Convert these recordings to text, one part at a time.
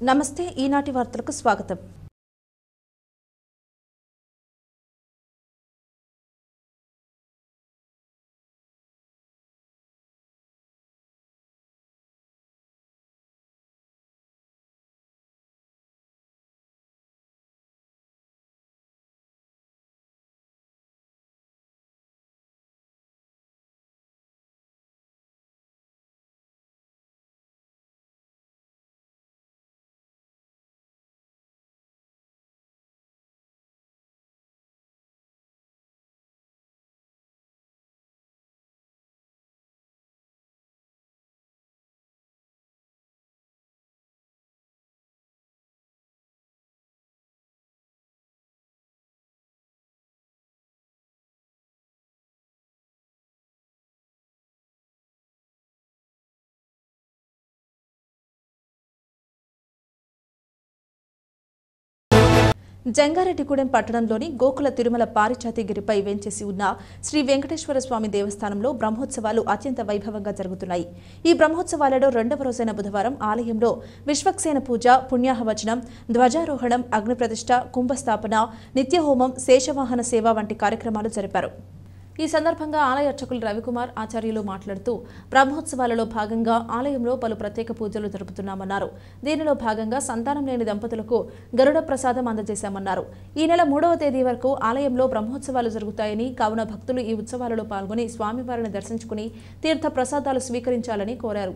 నమస్తే ఈనాటి వార్తలకు స్వాగతం. జంగారెడ్డిగూడెం పట్టణంలోని గోకుల తిరుమల పారిచాతిగిరిపై వేంచేసి ఉన్న శ్రీ వెంకటేశ్వర స్వామి దేవస్థానంలో బ్రహ్మోత్సవాలు అత్యంత వైభవంగా జరుగుతున్నాయి. ఈ బ్రహ్మోత్సవాలలో రెండవ రోజైన బుధవారం ఆలయంలో విశ్వక్సేన పూజ, పుణ్యాహవచనం, ధ్వజారోహణం, అగ్నిప్రతిష్ఠ, కుంభస్థాపన, నిత్యహోమం, శేషవాహన సేవ వంటి కార్యక్రమాలు జరిపారు. ఈ సందర్భంగా ఆలయ అర్చకులు రవికుమార్ ఆచార్యులు మాట్లాడుతూ బ్రహ్మోత్సవాలలో భాగంగా ఆలయంలో పలు ప్రత్యేక పూజలు జరుపుతున్నామన్నారు. దీనిలో భాగంగా సంతానం లేని దంపతులకు గరుడ ప్రసాదం అందజేశామన్నారు. ఈ నెల 3వ తేదీ వరకు ఆలయంలో బ్రహ్మోత్సవాలు జరుగుతాయని, కావున భక్తులు ఈ ఉత్సవాలలో పాల్గొని స్వామివారిని దర్శించుకుని తీర్థ ప్రసాదాలు స్వీకరించాలని కోరారు.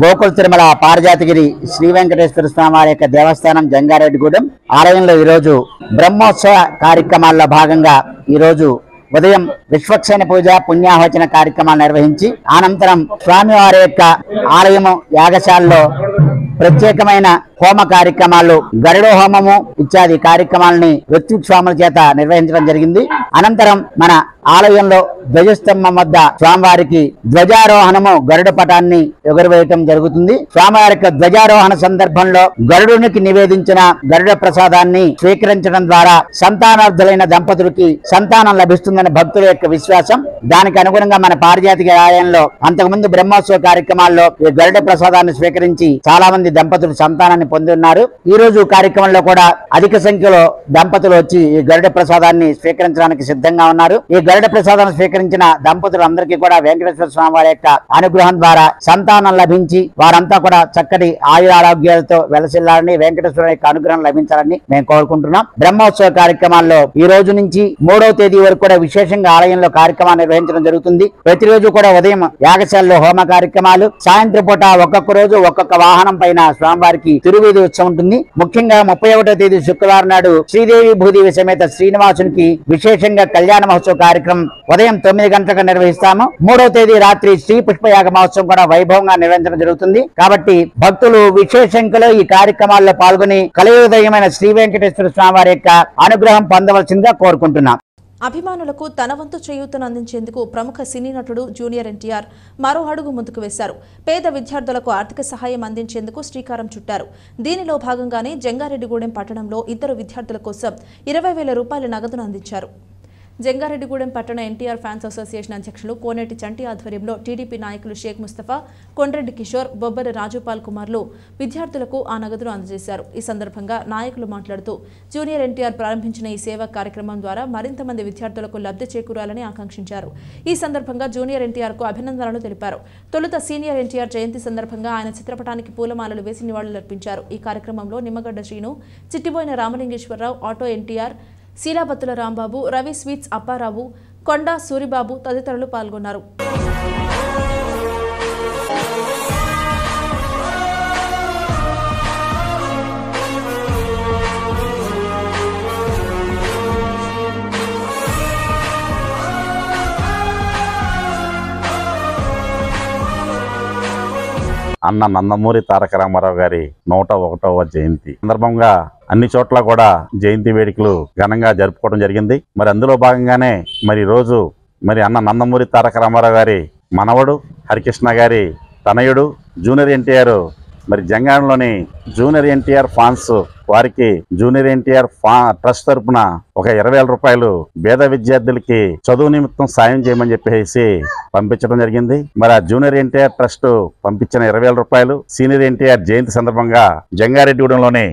గోకుల తిరుమల పారిజాతగిరి శ్రీ వెంకటేశ్వర స్వామి వారి యొక్క దేవస్థానం జంగారెడ్డిగూడెం ఆలయంలో ఈరోజు బ్రహ్మోత్సవ కార్యక్రమాల్లో భాగంగా ఈరోజు ఉదయం విశ్వక్సేన పూజ, పుణ్యాహవచన కార్యక్రమాలు నిర్వహించి అనంతరం స్వామివారి యొక్క ఆలయము యాగశాలలో ప్రత్యేకమైన హోమ కార్యక్రమాలు, గరుడ హోమము ఇత్యాది కార్యక్రమాలని ఋత్విక్ స్వాముల చేత నిర్వహించడం జరిగింది. అనంతరం మన ఆలయంలో ధ్వజస్తంభం వద్ద స్వామివారికి ధ్వజారోహణము, గరుడ పటాన్ని ఎగురవేయటం జరుగుతుంది. స్వామివారి యొక్క ధ్వజారోహణ సందర్భంలో గరుడునికి నివేదించిన గరుడ ప్రసాదాన్ని స్వీకరించడం ద్వారా సంతానార్థులైన దంపతులకి సంతానం లభిస్తుందని భక్తుల యొక్క విశ్వాసం. దానికి అనుగుణంగా మన పారిజాతిక ఆలయంలో అంతకుముందు బ్రహ్మోత్సవ కార్యక్రమాల్లో ఈ గరుడ ప్రసాదాన్ని స్వీకరించి చాలా మంది దంపతులు సంతానాన్ని పొంది ఉన్నారు. ఈ రోజు కార్యక్రమంలో కూడా అధిక సంఖ్యలో దంపతులు వచ్చి ఈ గరుడ ప్రసాదాన్ని స్వీకరించడానికి సిద్ధంగా ఉన్నారు. ఈ గరుడ ప్రసాదాన్ని స్వీకరించిన దంపతులందరికీ కూడా వెంకటేశ్వర స్వామి వారి యొక్క అనుగ్రహం ద్వారా సంతానం లభించి వారంతా కూడా చక్కటి ఆయుర ఆరోగ్యాలతో వెలసిల్లాలని, వెంకటేశ్వర యొక్క అనుగ్రహం లభించాలని మేము కోరుకుంటున్నాం. బ్రహ్మోత్సవ కార్యక్రమాల్లో ఈ రోజు నుంచి 3వ తేదీ వరకు కూడా విశేషంగా ఆలయంలో కార్యక్రమాలు నిర్వహించడం జరుగుతుంది. ప్రతిరోజు కూడా ఉదయం యాగశాలలో హోమ కార్యక్రమాలు, సాయంత్రం పూట ఒక్కొక్క రోజు ఒక్కొక్క వాహనం పైన స్వామివారికి తిరువీధి ఉత్సవం ఉంటుంది. ముఖ్యంగా 31వ తేదీ శుక్రవారం నాడు శ్రీదేవి భూదేవి సమేత శ్రీనివాసునికి విశేషంగా కళ్యాణ మహోత్సవ కార్యక్రమం ఉదయం 9 గంటలకు నిర్వహిస్తాము. 3వ తేదీ రాత్రి శ్రీ పుష్పయాగ మహోత్సవం కూడా వైభవంగా నిర్వహించడం జరుగుతుంది. కాబట్టి భక్తులు విశేషంగా ఈ కార్యక్రమాల్లో పాల్గొని కలియుగదైవమైన శ్రీ వెంకటేశ్వర స్వామి వారి యొక్క అనుగ్రహం పొందవలసిందిగా కోరుకుంటున్నాం. అభిమానులకు తన వంతు చేయూతను అందించేందుకు ప్రముఖ సినీ నటుడు జూనియర్ ఎన్టీఆర్ మరో అడుగు ముందుకు వేశారు. పేద విద్యార్థులకు ఆర్థిక సహాయం అందించేందుకు శ్రీకారం చుట్టారు. దీనిలో భాగంగానే జంగారెడ్డిగూడెం పట్టణంలో 2 విద్యార్థుల కోసం 20,000 రూపాయల నగదును అందించారు. జంగారెడ్డిగూడెం పట్టణ ఎన్టీఆర్ ఫ్యాన్స్ అసోసియేషన్ అధ్యక్షులు కోనేటి చంటి ఆధ్వర్యంలో టీడీపీ నాయకులు షేక్ ముస్తఫా, కొండ్రెడ్డి కిషోర్, బొబ్బరి రాజుపాల్ కుమార్లు విద్యార్థులకు ఆ నగదును అందజేశారు. ఈ సందర్భంగా నాయకులు మాట్లాడుతూ జూనియర్ ఎన్టీఆర్ ప్రారంభించిన ఈ సేవా కార్యక్రమం ద్వారా మరింత మంది విద్యార్థులకు లబ్ధి చేకూరాలని ఆకాంక్షించారు. ఈ సందర్భంగా జూనియర్ ఎన్టీఆర్కు అభినందనలు తెలిపారు. తొలుత సీనియర్ ఎన్టీఆర్ జయంతి సందర్భంగా ఆయన చిత్రపటానికి పూలమాలలు వేసి నివాళులర్పించారు. ఈ కార్యక్రమంలో నిమ్మగడ్డ శ్రీను, చిట్టిబోయిన రామలింగేశ్వరరావు, ఆటో ఎన్టీఆర్, శీలాబత్తుల రాంబాబు, రవి స్వీట్స్ అప్పారావు, కొండ సూరిబాబు తదితరులు పాల్గొన్నారు. అన్న నందమూరి తారక రామారావు గారి 101వ జయంతి సందర్భంగా అన్ని చోట్ల కూడా జయంతి వేడుకలు ఘనంగా జరుపుకోవడం జరిగింది. మరి అందులో భాగంగానే మరి రోజు మరి అన్న నందమూరి తారక రామారావు గారి మనవడు హరికృష్ణ గారి తనయుడు జూనియర్ ఎన్టీఆర్ మరి జంగారంలోని జూనియర్ ఎన్టీఆర్ ఫాన్స్ వారికి జూనియర్ ఎన్టీఆర్ ట్రస్ట్ తరపున ఒక 20,000 రూపాయలు పేద విద్యార్థులకి చదువు నిమిత్తం సాయం చేయమని చెప్పేసి పంపించడం జరిగింది. మరి ఆ జూనియర్ ఎన్టీఆర్ ట్రస్ట్ పంపించిన 20,000 రూపాయలు సీనియర్ ఎన్టీఆర్ జయంతి సందర్భంగా జంగారెడ్డిగూడెంలోని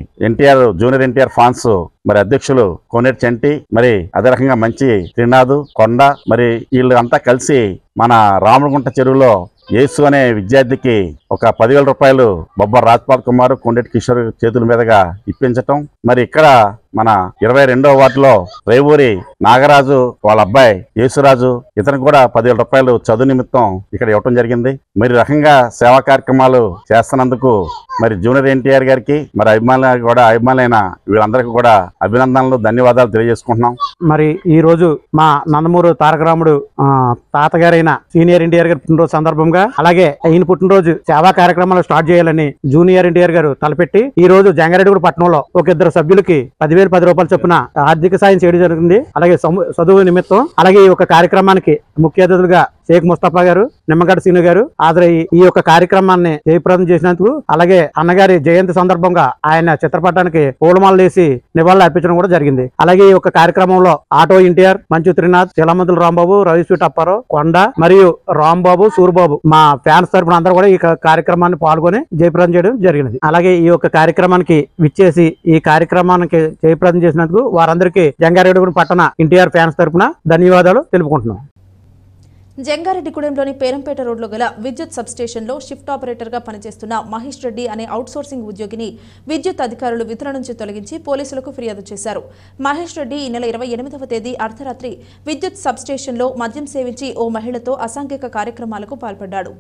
జూనియర్ ఎన్టీఆర్ ఫాన్స్ మరి అధ్యక్షులు కోనేటి చంటి, మరి అదే రకంగా మంచి త్రినాథ్, కొండ, మరి వీళ్ళు అంతా కలిసి మన రామగుంట చెరువులో యేసు అనే విద్యార్థికి ఒక 10,000 రూపాయలు బొబ్బర్ రాజ్పాల్ కుమార్, కొండెటి కిషోర్ చేతుల మీదుగా ఇప్పించటం. మరి ఇక్కడ మన 22వ వార్డులో రేవూరి నాగరాజు వాళ్ళ అబ్బాయి యేసురాజు ఇతనికి కూడా 10,000 రూపాయలు చదువు నిమిత్తం ఇక్కడ ఇవ్వటం జరిగింది. మరి రకంగా సేవా కార్యక్రమాలు చేస్తున్నందుకు మరి జూనియర్ ఎన్టీఆర్ గారికి మరి అభిమానులైన వీళ్ళందరికీ కూడా అభినందనలు, ధన్యవాదాలు తెలియజేసుకుంటున్నాం. మరి ఈ రోజు మా నందమూరి తారక రాముడు తాతగారైన సీనియర్ ఎన్టీఆర్ గారి పుట్టినరోజు సందర్భంగా అలాగే ఈయన పుట్టినరోజు సేవా కార్యక్రమాలు స్టార్ట్ చేయాలని జూనియర్ ఎన్టీఆర్ గారు తలపెట్టి ఈ రోజు జంగారెడ్డిగూడెం పట్టణంలో ఒక 2 సభ్యులకి 10,010 రూపాయలు చొప్పున ఆర్థిక సాయం చేయడం జరిగింది. అలాగే చదువు నిమిత్తం. అలాగే ఈ యొక్క కార్యక్రమానికి ముఖ్య అతిథులుగా షేక్ ముస్తఫా గారు, నిమ్మగడ్డ శ్రీను గారు హాజరయ్యి ఈ యొక్క కార్యక్రమాన్ని జయప్రదం చేసినందుకు, అలాగే అన్నగారి జయంతి సందర్భంగా ఆయన చిత్రపటానికి పూలమాలలు వేసి నివాళులు అర్పించడం కూడా జరిగింది. అలాగే ఈ యొక్క కార్యక్రమంలో ఆటో ఎన్టీఆర్, మంచు త్రినాథ్, శీలామంతుల రాంబాబు, రవి స్వీట్ అప్పారావు, కొండ మరియు రాంబాబు, సూరిబాబు మా ఫ్యాన్స్ తరపున అందరూ కూడా ఈ కార్యక్రమాన్ని పాల్గొని జయప్రదం చేయడం జరిగినది. అలాగే ఈ యొక్క కార్యక్రమానికి విచ్చేసి ఈ కార్యక్రమానికి జయప్రదం చేసినందుకు వారందరికీ జంగారెడ్డిగూడెం పట్టణ ఎన్టీఆర్ ఫ్యాన్స్ తరపున ధన్యవాదాలు తెలుపుకుంటున్నాం. జంగారెడ్డిగూడెంలోని పేరంపేట రోడ్లో గల విద్యుత్ సబ్స్టేషన్లో షిఫ్ట్ ఆపరేటర్గా పనిచేస్తున్న మహేష్ రెడ్డి అనే అవుట్సోర్సింగ్ ఉద్యోగిని విద్యుత్ అధికారులు విధుల నుంచి తొలగించి పోలీసులకు ఫిర్యాదు చేశారు. మహేష్ రెడ్డి ఈ నెల 28వ తేదీ అర్ధరాత్రి విద్యుత్ సబ్స్టేషన్లో మద్యం సేవించి ఓ మహిళతో అసాంఘిక కార్యక్రమాలకు పాల్పడ్డాడు.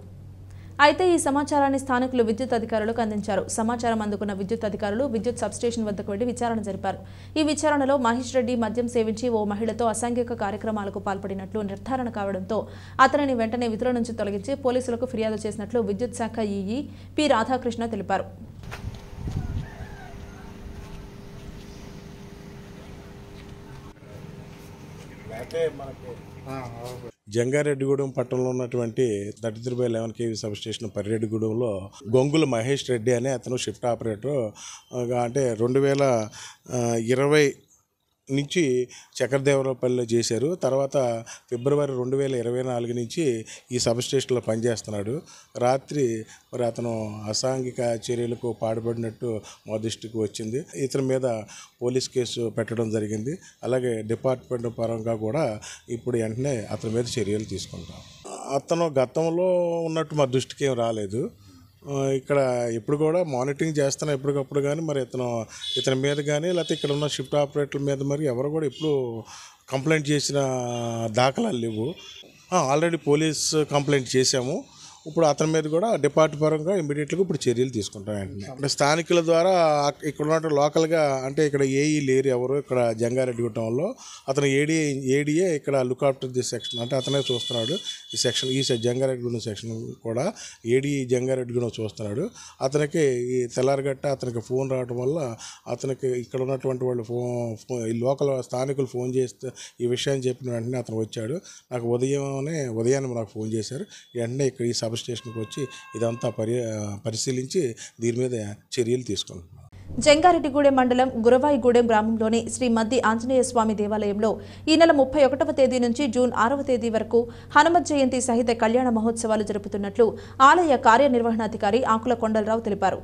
అయితే ఈ సమాచారాన్ని స్థానికులు విద్యుత్ అధికారులకు అందించారు. సమాచారం అందుకున్న విద్యుత్ అధికారులు విద్యుత్ సబ్స్టేషన్ వద్దకు వెళ్లి విచారణ జరిపారు. ఈ విచారణలో మహేష్ రెడ్డి మద్యం సేవించి ఓ మహిళతో అసాంఘిక కార్యక్రమాలకు పాల్పడినట్లు నిర్ధారణ కావడంతో అతనిని వెంటనే విధుల నుంచి తొలగించి పోలీసులకు ఫిర్యాదు చేసినట్లు విద్యుత్ శాఖ ఈఈ పి రాధాకృష్ణ తెలిపారు. జంగారెడ్డిగూడెం పట్టణంలో ఉన్నటువంటి 33/11 kV సబ్ స్టేషన్ పరిరెడ్డిగూడెంలో గొంగుల మహేష్ రెడ్డి అనే అతను షిఫ్ట్ ఆపరేటర్ అంటే 2020 నుంచి చక్రదేవరపల్లిలో చేశారు. తర్వాత ఫిబ్రవరి 2024 నుంచి ఈ సబ్ స్టేషన్లో పనిచేస్తున్నాడు. రాత్రి మరి అతను అసాంఘిక చర్యలకు పాల్పడినట్టు మా దృష్టికి వచ్చింది. ఇతని మీద పోలీస్ కేసు పెట్టడం జరిగింది. అలాగే డిపార్ట్మెంట్ పరంగా కూడా ఇప్పుడు వెంటనే అతని మీద చర్యలు తీసుకుంటాం. అతను గతంలో ఉన్నట్టు మా దృష్టికి ఏం రాలేదు. ఇక్కడ ఎప్పుడు కూడా మానిటరింగ్ చేస్తున్నా ఎప్పటికప్పుడు, కానీ మరి ఇతని మీద కానీ లేకపోతే ఇక్కడ ఉన్న షిఫ్ట్ ఆపరేటర్ల మీద మరి ఎవరు కూడా ఎప్పుడు కంప్లైంట్ చేసిన దాఖలాలు లేవు. ఆల్రెడీ పోలీస్ కంప్లైంట్ చేశాము. ఇప్పుడు అతని మీద కూడా డిపార్ట్ పరంగా ఇమీడియట్గా ఇప్పుడు చర్యలు తీసుకుంటాం. అంటే స్థానికుల ద్వారా ఇక్కడ ఉన్న లోకల్గా అంటే ఇక్కడ ఏఈ లేరు ఎవరు ఇక్కడ జంగారెడ్డిగూడెంలో. అతను ఏడీఏ ఇక్కడ లుక్ ఆఫ్టర్ దిస్ సెక్షన్ అంటే అతనే చూస్తున్నాడు ఈ సెక్షన్. ఈ జంగారెడ్డిగూడెం సెక్షన్ కూడా ఏడీ జంగారెడ్డిగూడెం చూస్తున్నాడు. అతనికి ఈ తెల్లారగట్ట అతనికి ఫోన్ రావడం వల్ల అతనికి ఇక్కడ ఉన్నటువంటి వాళ్ళు ఈ లోకల్ స్థానికులు ఫోన్ చేస్తే ఈ విషయాన్ని చెప్పిన వెంటనే అతను వచ్చాడు. నాకు ఉదయాన్నే నాకు ఫోన్ చేశారు. వెంటనే ఇక్కడ ఈ సబ్ స్టేషన్కి వచ్చి ఇదంతా పరిశీలించి దీని మీద చర్యలు తీసుకుంటున్నాం. జంగారెడ్డిగూడెం మండలం గురవాయిగూడెం గ్రామంలోని శ్రీ మద్ది ఆంజనేయ స్వామి దేవాలయంలో ఈ నెల 31వ తేదీ నుంచి జూన్ 6వ తేదీ వరకు హనుమత్ జయంతి సహిత కళ్యాణ మహోత్సవాలు జరుపుతున్నట్లు ఆలయ కార్యనిర్వహణాధికారి ఆకుల కొండలరావు తెలిపారు.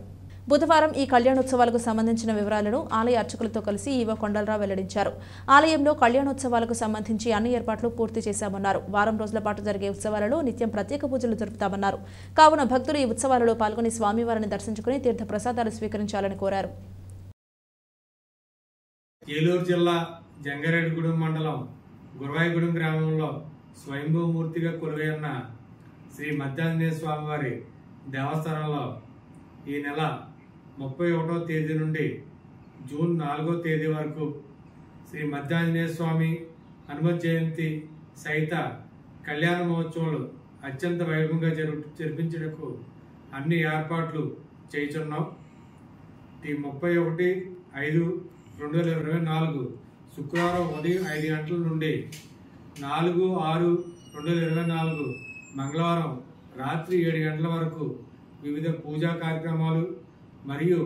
బుధవారం ఈ కళ్యాణోత్సవాలకు సంబంధించిన వివరాలను ఆలయ అర్చకులతో కలిసి ఈవో కొండలరావు వెల్లడించారు. ఆలయంలో కళ్యాణోత్సవాలకు సంబంధించి అన్ని ఏర్పాట్లు పూర్తి చేశామన్నారు. వారం రోజుల పాటు జరిగే ఉత్సవాలలో నిత్యం ప్రత్యేక పూజలు జరుపుతామన్నారు. కావున భక్తులు ఈ ఉత్సవాలలో పాల్గొని స్వామివారిని దర్శించుకుని తీర్థ ప్రసాదాలు స్వీకరించాలని కోరారు. ఏలూరు జిల్లా జంగారెడ్డిగూడెం మండలం గురవాయిగూడెం గ్రామంలో స్వయంభూమూర్తిగా కొలువైన శ్రీ మద్దాంజనేయ స్వామివారి దేవస్థానంలో ఈ నెల 31వ తేదీ నుండి జూన్ 4వ తేదీ వరకు శ్రీ మద్దాంజనేయ స్వామి హనుమత్ జయంతి సహిత కళ్యాణ మహోత్సవాలు అత్యంత వైభవంగా జరిపించడానికి అన్ని ఏర్పాట్లు చేయుచున్నాం. ఈ 31/5/2024 శుక్రవారం ఉదయం 5 గంటల నుండి 4/6/2024 మంగళవారం రాత్రి 7 గంటల వరకు వివిధ పూజా కార్యక్రమాలు మరియు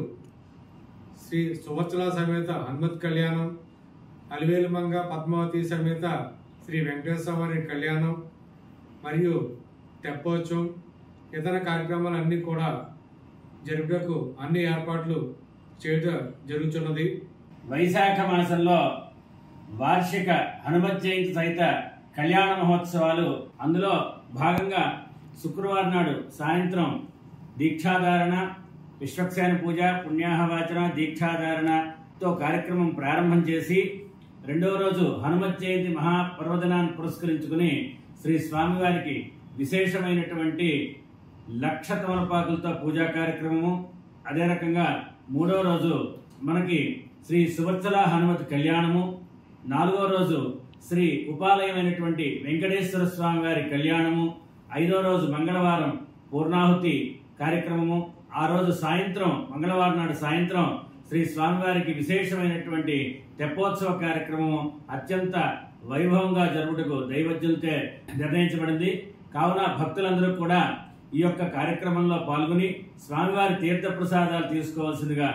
శ్రీ సువత్సల సమేత హనుమత్ కళ్యాణం, అలివేలుమంగ పద్మావతి సమేత శ్రీ వెంకటేశ్వర వారి కళ్యాణం మరియు తెప్పోత్సవం ఇతర కార్యక్రమాలన్నీ కూడా జరుపుటకు అన్ని ఏర్పాట్లు చేయడం జరుగుతున్నది. వైశాఖ మాసంలో వార్షిక హనుమత్ జయంతి సహిత కళ్యాణ మహోత్సవాలు అందులో భాగంగా శుక్రవారం నాడు సాయంత్రం దీక్షాధారణ, విశ్వక్సేన పూజ, పుణ్యాహవాచన, దీక్షాధారణతో కార్యక్రమం ప్రారంభం చేసి రెండవ రోజు హనుమత్ జయంతి మహాపర్వదినాన్ని పురస్కరించుకుని శ్రీ స్వామివారికి విశేషమైనటువంటి 1,00,000 తమలపాకులతో పూజా కార్యక్రమము. అదే రకంగా మూడవ రోజు మనకి శ్రీ సువత్సల హనుమత్ కళ్యాణము, 4వ రోజు శ్రీ ఉపాలయమైనటువంటి వెంకటేశ్వర స్వామి వారి కళ్యాణము, 5వ రోజు మంగళవారం పూర్ణాహుతి కార్యక్రమము. ఆ రోజు సాయంత్రం మంగళవారం నాడు సాయంత్రం శ్రీ స్వామివారికి విశేషమైనటువంటి తెప్పోత్సవ కార్యక్రమము అత్యంత వైభవంగా జరుపుటకు దైవజ్ఞులతో నిర్ణయించబడింది. కావున భక్తులందరూ కూడా ఈ యొక్క కార్యక్రమంలో పాల్గొని స్వామివారి తీర్థ ప్రసాదాలు తీసుకోవాల్సిందిగా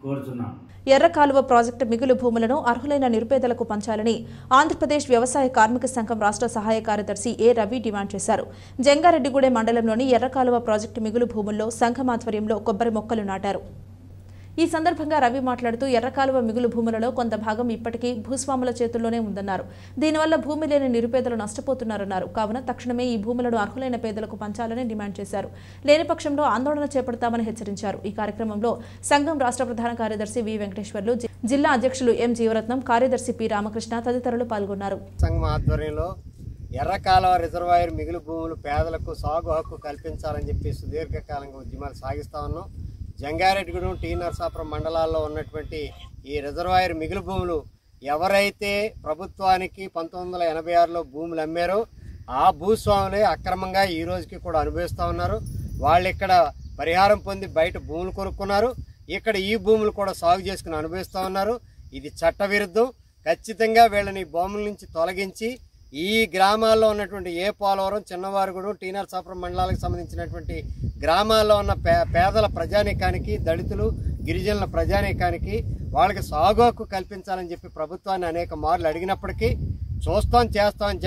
కోరుచున్నాం. ఎర్ర కాలువ ప్రాజెక్టు మిగులు భూములను అర్హులైన నిరుపేదలకు పంచాలని ఆంధ్రప్రదేశ్ వ్యవసాయ కార్మిక సంఘం రాష్ట్ర సహాయ కార్యదర్శి ఏ రవి డిమాండ్ చేశారు. జంగారెడ్డిగూడెం మండలంలోని ఎర్ర కాలువ ప్రాజెక్టు మిగులు భూముల్లో సంఘం ఆధ్వర్యంలో కొబ్బరి మొక్కలు నాటారు. ఈ సందర్భంగా రవి మాట్లాడుతూ ఎర్రకాలువ మిగులు భూములలో కొంత భాగం ఇప్పటికీ భూస్వాముల చేతుల్లోనే ఉందన్నారు. దీనివల్ల భూమి లేని నిరుపేదలు నష్టపోతున్నారన్నారు. కావున తక్షణమే ఈ భూములను అర్హులైన పేదలకు పంచాలని డిమాండ్ చేశారు. లేని పక్షంలో ఆందోళన చేపడతామని హెచ్చరించారు. ఈ కార్యక్రమంలో సంఘం రాష్ట్ర ప్రధాన కార్యదర్శి వి వెంకటేశ్వర్లు, జిల్లా అధ్యక్షులు ఎం జీవరత్నం, కార్యదర్శి పి రామకృష్ణ తదితరులు పాల్గొన్నారు. సంఘం ఆధ్వర్యంలో ఎర్రకాలువ రిజర్వాయర్ మిగులు భూములు పేదలకు సాగు హక్కు కల్పించాలని చెప్పి సుదీర్ఘకాలంగా ఉద్యమాలు సాగిస్తా ఉన్నాం. జంగారెడ్డిగూడెం, టీ నరసాపురం మండలాల్లో ఉన్నటువంటి ఈ రిజర్వాయర్ మిగులు భూములు ఎవరైతే ప్రభుత్వానికి 1986లో భూములు అమ్మారో ఆ భూస్వాములే అక్రమంగా ఈ రోజుకి కూడా అనుభవిస్తూ ఉన్నారు. వాళ్ళు ఇక్కడ పరిహారం పొంది బయట భూములు కొనుక్కున్నారు. ఇక్కడ ఈ భూములు కూడా సాగు చేసుకుని అనుభవిస్తూ ఉన్నారు. ఇది చట్టవిరుద్ధం. ఖచ్చితంగా వీళ్ళని భూముల నుంచి తొలగించి ఈ గ్రామాల్లో ఉన్నటువంటి ఏ పోలవరం, చిన్నవారుగుడు, టీ నరసాపురం మండలాలకు సంబంధించినటువంటి గ్రామాల్లో ఉన్న పేదల ప్రజానీకానికి, దళితులు, గిరిజనుల ప్రజానీకానికి వాళ్ళకి సాగు హక్కు కల్పించాలని చెప్పి ప్రభుత్వాన్ని అనేక మార్లు అడిగినప్పటికీ చూస్తాం చేస్తామని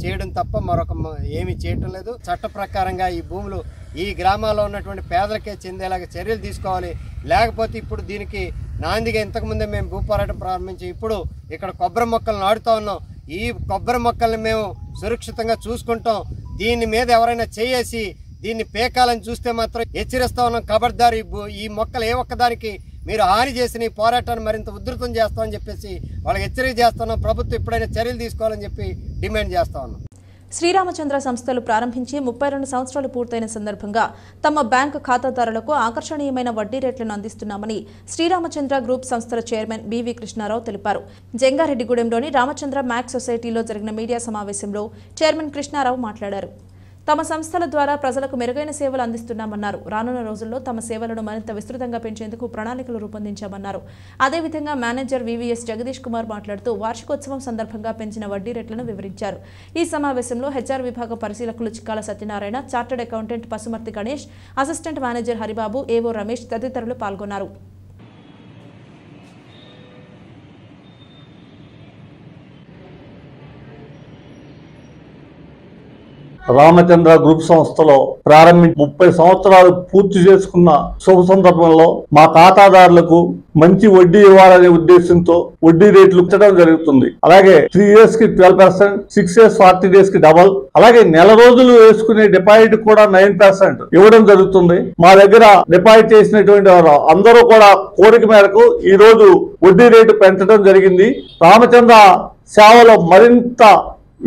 చేయడం తప్ప మరొక ఏమీ చేయటం లేదు. చట్ట ప్రకారంగా ఈ భూములు ఈ గ్రామాల్లో ఉన్నటువంటి పేదలకే చెందేలాగా చర్యలు తీసుకోవాలి. లేకపోతే ఇప్పుడు దీనికి నాందిగా ఇంతకుముందే మేము భూపోరాటం ప్రారంభించి ఇప్పుడు ఇక్కడ కొబ్బరి మొక్కలు నాటుతా ఉన్నాం. ఈ కొబ్బరి మొక్కల్ని మేము సురక్షితంగా చూసుకుంటాం. దీని మీద ఎవరైనా చేసి దీన్ని పేకాలని చూస్తే మాత్రం హెచ్చరిస్తా ఉన్నాం. ఖబర్దారు, ఈ మొక్కలు ఏ ఒక్కదానికి మీరు హాని చేసిన ఈ పోరాటాన్ని మరింత ఉధృతం చేస్తామని చెప్పేసి వాళ్ళకి హెచ్చరిక చేస్తున్నాం. ప్రభుత్వం ఇప్పుడైనా చర్యలు తీసుకోవాలని చెప్పి డిమాండ్ చేస్తా ఉన్నాం. శ్రీరామచంద్ర సంస్థలు ప్రారంభించి 32 సంవత్సరాలు పూర్తయిన సందర్భంగా తమ బ్యాంకు ఖాతాదారులకు ఆకర్షణీయమైన వడ్డీ రేట్లను అందిస్తున్నామని శ్రీరామచంద్ర గ్రూప్ సంస్థల చైర్మన్ బివి కృష్ణారావు తెలిపారు. జంగారెడ్డిగూడెంలోని రామచంద్ర మ్యాక్స్ సొసైటీలో జరిగిన మీడియా సమావేశంలో చైర్మన్ కృష్ణారావు మాట్లాడారు. తమ సంస్థల ద్వారా ప్రజలకు మెరుగైన సేవలు అందిస్తున్నామన్నారు. రానున్న రోజుల్లో తమ సేవలను మరింత విస్తృతంగా పెంచేందుకు ప్రణాళికలు రూపొందించామన్నారు. అదేవిధంగా మేనేజర్ వివిఎస్ జగదీష్ కుమార్ మాట్లాడుతూ వార్షికోత్సవం సందర్భంగా పెంచిన వడ్డీ రేట్లను వివరించారు. ఈ సమావేశంలో హెచ్ఆర్ విభాగ పరిశీలకులు Chikkala Satyanarayana, chartered accountant Pasumarthi Ganesh, assistant manager Haribabu, ఏవో రమేష్ తదితరులు పాల్గొన్నారు. రామచంద్ర గ్రూప్ సంస్థలో ప్రారంభించి 30 సంవత్సరాలు పూర్తి చేసుకున్న శుభ సందర్భంలో మా ఖాతాదారులకు మంచి వడ్డీ ఇవ్వాలనే ఉద్దేశంతో వడ్డీ రేట్లు ఇచ్చడం జరుగుతుంది. అలాగే 3 years కి 12%, 6 years 40 days కి డబల్, అలాగే నెల రోజులు వేసుకునే డిపాజిట్ కూడా 9% ఇవ్వడం జరుగుతుంది. మా దగ్గర డిపాజిట్ చేసినటువంటి వారు అందరూ కూడా కోరిక మేరకు ఈ రోజు వడ్డీ రేటు పెంచడం జరిగింది. రామచంద్ర సేవలో మరింత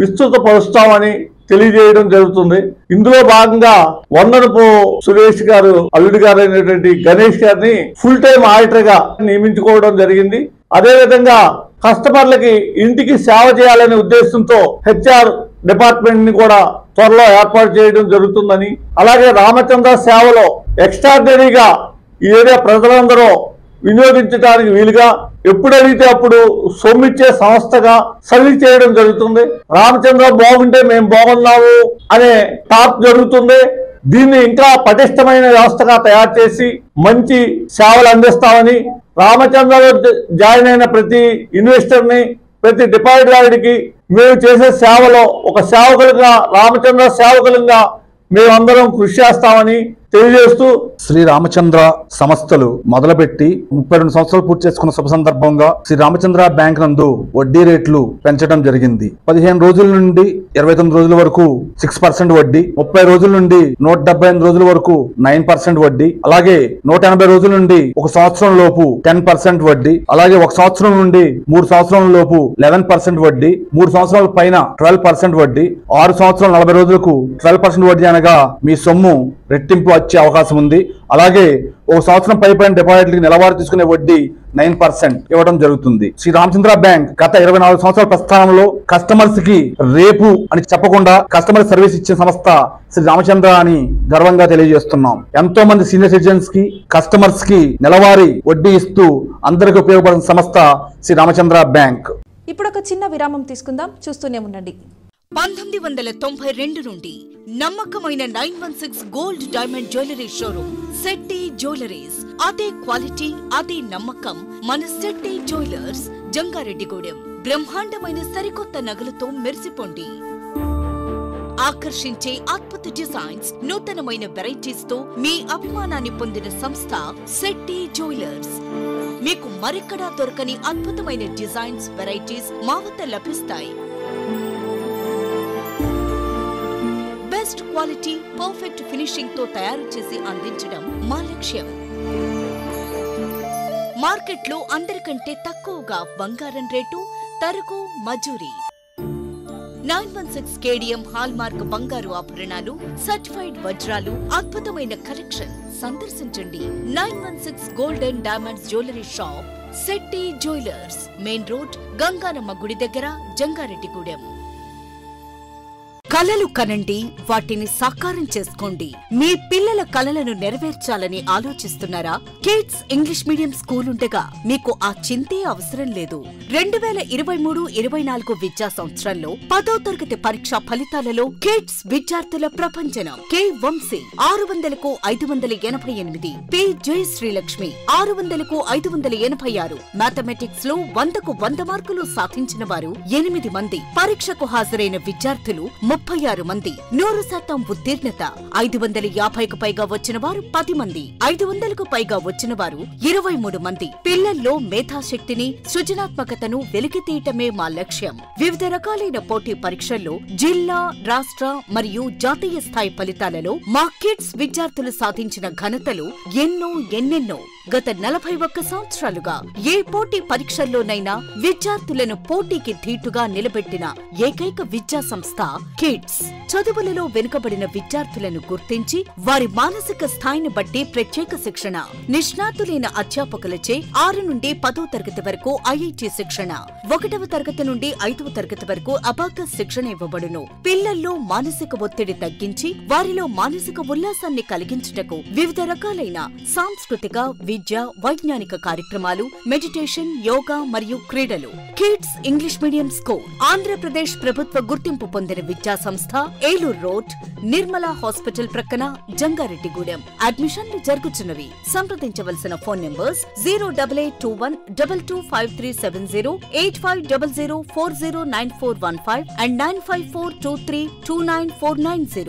విస్తృతపరుస్తామని తెలియజేయడం జరుగుతుంది. ఇందులో భాగంగా వందనపు సురేష్ గారు అల్లుడి గారు అయినటువంటి గణేష్ గారిని ఫుల్ టైం ఆడిటర్ గా నియమించుకోవడం జరిగింది. అదే విధంగా కస్టమర్లకి ఇంటికి సేవ చేయాలనే ఉద్దేశంతో HR డిపార్ట్మెంట్ ని కూడా త్వరలో ఏర్పాటు చేయడం జరుగుతుందని, అలాగే రామచంద్ర సేవలో ఎక్స్ట్రాడినరీగా ఈ ఏరియా ప్రజలందరూ వినియోగించడానికి వీలుగా ఎప్పుడైతే అప్పుడు సొమ్మిచ్చే సంస్థగా సర్వీస్ చేయడం జరుగుతుంది. రామచంద్ర బాగుంటే మేము బాగున్నాము అనే టాక్ జరుగుతుంది. దీన్ని ఇంకా పటిష్టమైన వ్యవస్థగా తయారు చేసి మంచి సేవలు అందిస్తామని, రామచంద్రలో జాయిన్ అయిన ప్రతి ఇన్వెస్టర్ ని, ప్రతి డిపాజిట్ దారుడికి మేము చేసే సేవలో ఒక సేవకులుగా, రామచంద్ర సేవకులుగా మేమందరం కృషి చేస్తామని తెలియజేస్తూ, శ్రీ రామచంద్ర సంస్థలు మొదలుపెట్టి 32 సంవత్సరాలు పూర్తి చేసుకున్న శుభ సందర్భంగా శ్రీ రామచంద్ర బ్యాంక్ నందు వడ్డీ రేట్లు పెంచడం జరిగింది. 15 రోజుల నుండి 29 రోజుల వరకు 6% వడ్డీ, 30 రోజుల నుండి 178 రోజుల వరకు 9% వడ్డీ, అలాగే 180 రోజుల నుండి 1 సంవత్సరం లోపు 10% వడ్డీ, అలాగే 1 సంవత్సరం నుండి 3 సంవత్సరాల లోపు 11% వడ్డీ, 3 సంవత్సరాల పైన 12% వడ్డీ, 6 సంవత్సరాలు 40 రోజులకు 12% వడ్డీ అనగా మీ సొమ్ము రెట్టింపు వచ్చే అవకాశం ఉంది. అలాగే 1 సంవత్సరం పైపైన డిపాజిట్లకి నెలవారీ తీసుకునే వడ్డీ 9% ఇవ్వడం జరుగుతుంది. శ్రీ రామచంద్ర బ్యాంక్ గత 24 సంవత్సరాల ప్రస్థానంలో కస్టమర్స్ కి రేపు అని చెప్పకుండా కస్టమర్ సర్వీస్ ఇచ్చే సంస్థ శ్రీ రామచంద్ర అని గర్వంగా తెలియజేస్తున్నాం. ఎంతో మంది సీనియర్ సిటిజన్స్ కి, కస్టమర్స్ కి నెలవారీ వడ్డీ ఇస్తూ అందరికి ఉపయోగపడిన సంస్థ శ్రీ రామచంద్ర బ్యాంక్. ఇప్పుడు ఒక చిన్న విరామం తీసుకుందాం, చూస్తూనే ఉండండి. 1992 నుండి నమ్మకమైన 916 gold diamond jewellery showroom Shetty jewelleries. అదే క్వాలిటీ, అదే నమ్మకం మన శెట్టి జ్యువెలర్స్, జంగారెడ్డిగూడెం. బ్రహ్మాండమైన సరికొత్త నగలతో మెరిసిపోండి. ఆకర్షించే అద్భుత డిజైన్స్, నూతనమైన వెరైటీస్ తో మీ అభిమానాన్ని పొందిన సంస్థ శెట్టి జ్యువెలర్స్. మీకు మరెక్కడా దొరకని అద్భుతమైన డిజైన్స్, వెరైటీస్ మా వద్ద లభిస్తాయి. బెస్ట్ క్వాలిటీ, పర్ఫెక్ట్ ఫినిషింగ్ తో తయారు చేసి అందించడం మా లక్ష్యం. మార్కెట్లో అందరికంటే తక్కువగా బంగారం రేటు, తరుగు, మజూరీ. 916 KDM హాల్మార్క్ బంగారు ఆభరణాలు, సర్టిఫైడ్ వజ్రాలు, అద్భుతమైన కలెక్షన్. సందర్శించండి 916 golden diamonds jewellery shop, Shetty jewellers, main road, Ganganamma గుడి దగ్గర, జంగారెడ్డిగూడెం. కలలు కనండి, వాటిని సాకారం చేసుకోండి. మీ పిల్లల కలలను నెరవేర్చాలని ఆలోచిస్తున్నారా? కిడ్స్ ఇంగ్లీష్ మీడియం స్కూల్ ఉండగా మీకు ఆ చింతే అవసరం లేదు. 2023-24 విద్యా సంవత్సరంలో 10వ తరగతి పరీక్షా ఫలితాలలో కిడ్స్ విద్యార్థుల ప్రపంచనం. కె వంశీ 600కు 588, పి జయశ్రీలక్ష్మి 600కు 586. మ్యాథమెటిక్స్ లో 100కు 100 మార్కులు సాధించిన వారు 8 మంది. పరీక్షకు హాజరైన విద్యార్థులు 36 మంది. 100% ఉత్తీర్ణత. 550కు పైగా వచ్చిన వారు 10 మంది. 500కు పైగా వచ్చిన వారు 23 మంది. పిల్లల్లో మేధాశక్తిని, సృజనాత్మకతను వెలికితీయటమే మా లక్ష్యం. వివిధ రకాలైన పోటీ పరీక్షల్లో జిల్లా, రాష్ట్ర మరియు జాతీయ స్థాయి ఫలితాలలో మా కిడ్స్ విద్యార్థులు సాధించిన ఘనతలు ఎన్నెన్నో. గత 41 సంవత్సరాలుగా ఏ పోటీ పరీక్షల్లోనైనా విద్యార్థులను పోటీకి ధీటుగా నిలబెట్టిన ఏకైక విద్యా సంస్థ కిడ్స్. చదువులలో వెనుకబడిన విద్యార్థులను గుర్తించి వారి మానసిక స్థాయిని బట్టి ప్రత్యేక శిక్షణ, నిష్ణాతులైన అధ్యాపకులచే 6 నుండి 10వ తరగతి వరకు IIT శిక్షణ, 1వ తరగతి నుండి 5వ తరగతి వరకు అబాకస్ శిక్షణ ఇవ్వబడును. పిల్లల్లో మానసిక ఒత్తిడి తగ్గించి వారిలో మానసిక ఉల్లాసాన్ని కలిగించుటకు వివిధ రకాలైన సాంస్కృతిక, విద్య, వైజ్ఞానిక కార్యక్రమాలు, మెడిటేషన్, యోగా మరియు క్రీడలు. Kids English medium school Andhra Pradesh ప్రభుత్వ గుర్తింపు పొందిన విద్యా సంస్థ, ఏలూరు రోడ్, నిర్మలా హాస్పిటల్ ప్రక్కన, జంగారెడ్డిగూడెం. అడ్మిషన్లు జరుగుతున్నవి. సంప్రదించవలసిన ఫోన్ నంబర్స్ 08821225370, 8500409415 and 95423294990.